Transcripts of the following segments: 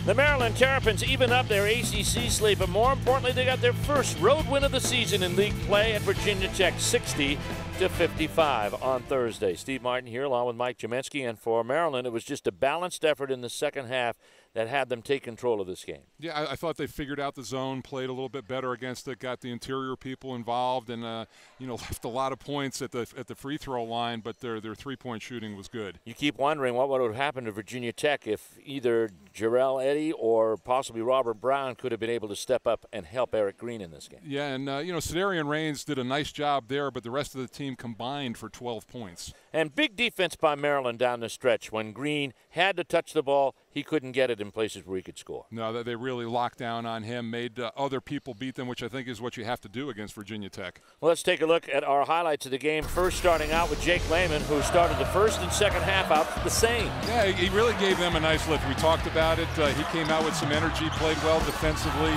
The Maryland Terrapins even up their ACC slate, but more importantly, they got their first road win of the season in league play at Virginia Tech, 60-55 on Thursday. Steve Martin here along with Mike Jemensky, and for Maryland, it was just a balanced effort in the second half that had them take control of this game. Yeah, I thought they figured out the zone, played a little bit better against it, got the interior people involved, and left a lot of points at the free throw line, but their three-point shooting was good. You keep wondering what would have happened to Virginia Tech if either Jarrell Eddy or possibly Robert Brown could have been able to step up and help Eric Green in this game. Yeah, and Sedarian Reigns did a nice job there, but the rest of the team combined for 12 points. And big defense by Maryland down the stretch. When Green had to touch the ball, he couldn't get it in places where he could score. No, they really locked down on him, made other people beat them, which I think is what you have to do against Virginia Tech. Well, let's take a look at our highlights of the game. First, starting out with Jake Laymen, who started the first and second half out the same. Yeah, he really gave them a nice lift. We talked about it. He came out with some energy, played well defensively,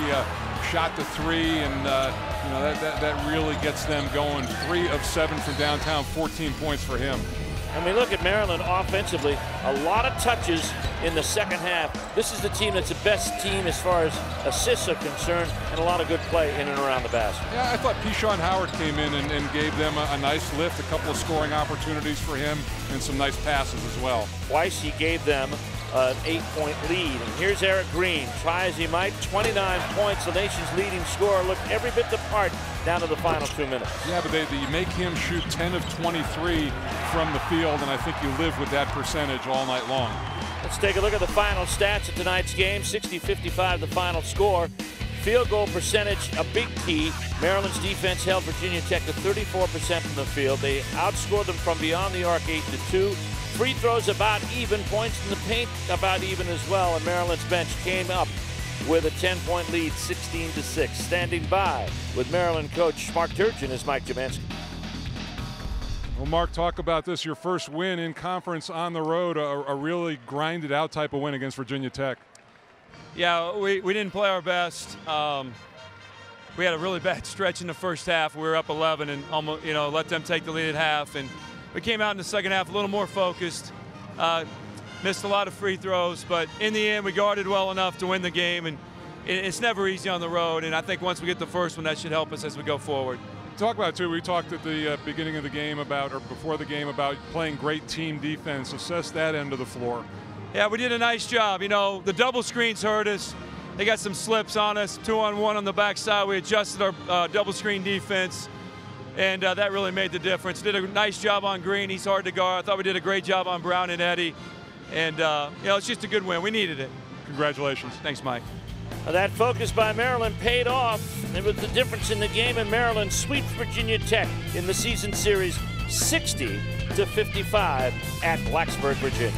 shot the three, and that really gets them going. 3 of 7 from downtown, 14 points for him. And we look at Maryland offensively, a lot of touches in the second half. This is the team that's the best team as far as assists are concerned, and a lot of good play in and around the basket. Yeah, I thought Pishon Howard came in and gave them a nice lift, a couple of scoring opportunities for him, and some nice passes as well. Twice he gave them an 8-point lead. And here's Eric Green. Try as he might, 29 points, the nation's leading scorer. Looked every bit the part down to the final 2 minutes. Yeah, but you make him shoot 10 of 23 from the field, and I think you live with that percentage all night long. Let's take a look at the final stats of tonight's game. 60-55 the final score. Field goal percentage, a big key. Maryland's defense held Virginia Tech to 34% from the field. They outscored them from beyond the arc 8-2. Free throws about even, points in the paint about even as well, and Maryland's bench came up with a 10-point lead, 16-6. Standing by with Maryland coach Mark Turgeon is Mike Jemensky. Well, Mark, talk about this, your first win in conference on the road, a really grinded out type of win against Virginia Tech. Yeah, we didn't play our best. We had a really bad stretch in the first half. We were up 11 and almost, let them take the lead at half. And we came out in the second half a little more focused. Missed a lot of free throws, but in the end, we guarded well enough to win the game. And it's never easy on the road. And I think once we get the first one, that should help us as we go forward. Talk about it, too. We talked at the beginning of the game about, or before the game, about playing great team defense. Assess that end of the floor. Yeah, we did a nice job. The double screens hurt us. They got some slips on us, 2-on-1 on the backside. We adjusted our double screen defense, and that really made the difference. Did a nice job on Green. He's hard to guard. I thought we did a great job on Brown and Eddy. And, it's just a good win. We needed it. Congratulations. Thanks, Mike. That focus by Maryland paid off. It was the difference in the game, and Maryland sweeps Virginia Tech in the season series 60-55 at Blacksburg, Virginia.